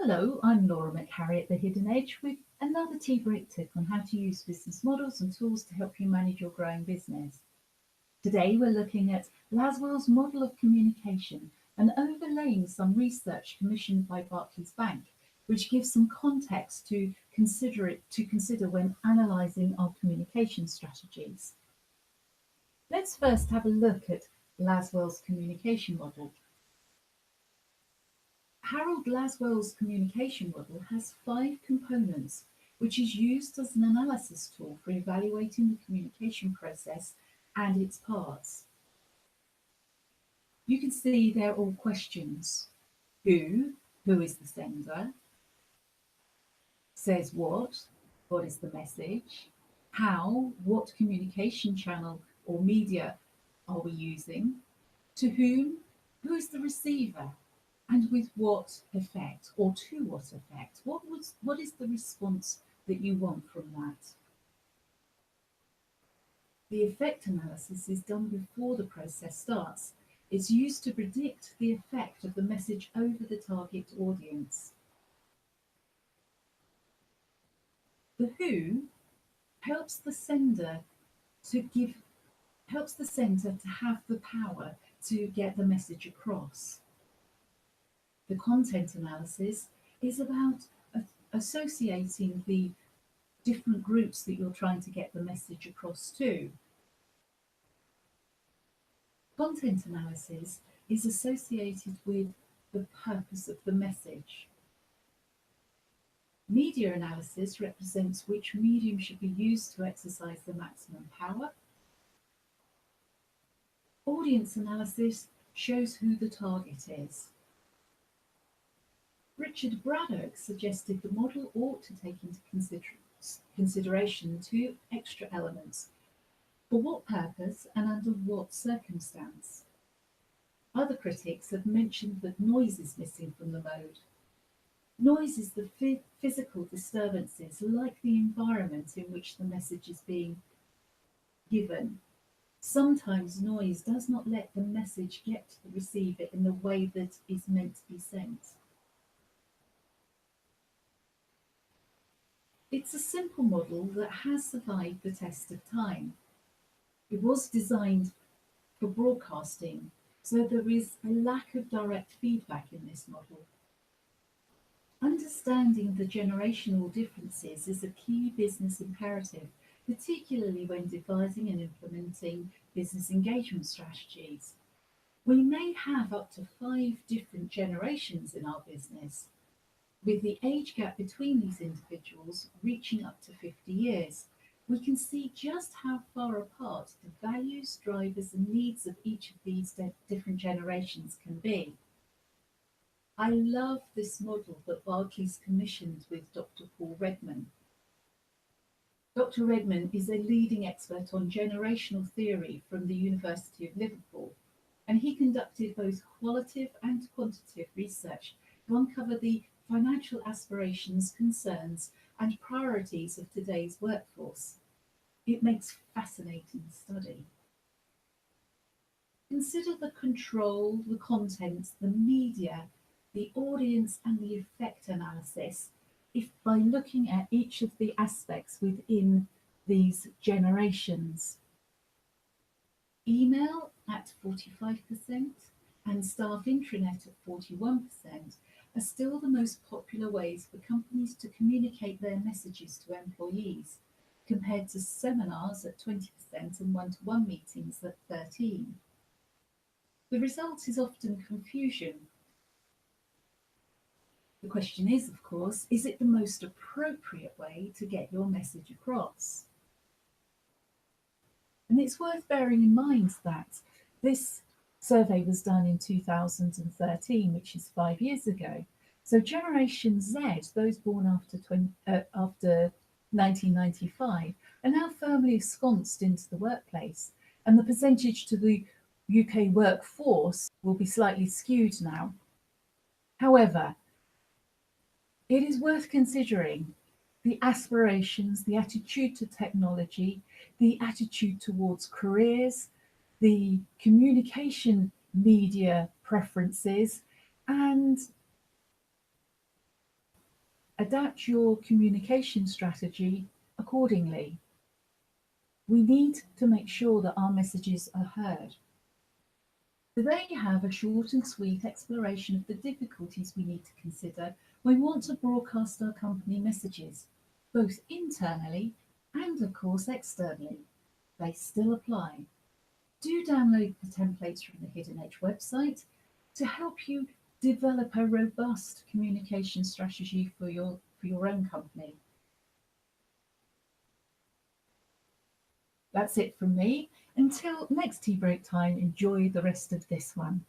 Hello, I'm Laura McHarrie at The Hidden Edge with another tea break tip on how to use business models and tools to help you manage your growing business. Today we're looking at Lasswell's model of communication and overlaying some research commissioned by Barclays Bank, which gives some context to consider when analysing our communication strategies. Let's first have a look at Lasswell's communication model. Harold Lasswell's communication model has 5 components, which is used as an analysis tool for evaluating the communication process and its parts. You can see they're all questions. Who is the sender? Says what is the message? How, what communication channel or media are we using? To whom, who is the receiver? And with what effect, or to what effect? What is the response that you want from that? The effect analysis is done before the process starts. It's used to predict the effect of the message over the target audience. The who helps the sender to have the power to get the message across. The content analysis is about associating the different groups that you're trying to get the message across to. Content analysis is associated with the purpose of the message. Media analysis represents which medium should be used to exercise the maximum power. Audience analysis shows who the target is. Richard Braddock suggested the model ought to take into consideration 2 extra elements: for what purpose and under what circumstance. Other critics have mentioned that noise is missing from the mode. Noise is the physical disturbances, like the environment in which the message is being given. Sometimes noise does not let the message get to the receiver in the way that is meant to be sent. It's a simple model that has survived the test of time. It was designed for broadcasting, so there is a lack of direct feedback in this model. Understanding the generational differences is a key business imperative, particularly when devising and implementing business engagement strategies. We may have up to 5 different generations in our business, with the age gap between these individuals reaching up to 50 years. We can see just how far apart the values, drivers and needs of each of these different generations can be. I love this model that Barclays commissioned with Dr. Paul Redman. Dr. Redman is a leading expert on generational theory from the University of Liverpool, and he conducted both qualitative and quantitative research to uncover the financial aspirations, concerns and priorities of today's workforce. It makes fascinating study. Consider the control, the content, the media, the audience and the effect analysis by looking at each of the aspects within these generations. Email at 45% and staff intranet at 41% are still the most popular ways for companies to communicate their messages to employees, compared to seminars at 20% and one-to-one meetings at 13%. The result is often confusion. The question is, of course, is it the most appropriate way to get your message across? And it's worth bearing in mind that this survey was done in 2013, which is 5 years ago. So Generation Z, those born after 1995, are now firmly ensconced into the workplace, and the percentage to the UK workforce will be slightly skewed now. However, it is worth considering the aspirations, the attitude to technology, the attitude towards careers, the communication media preferences, and Adapt your communication strategy accordingly. We need to make sure that our messages are heard. So there you have a short and sweet exploration of the difficulties we need to consider when we want to broadcast our company messages, both internally and of course externally. They still apply. Do download the templates from the Hidden Edge website to help you develop a robust communication strategy for your own company. That's it from me. Until next tea break time, enjoy the rest of this one.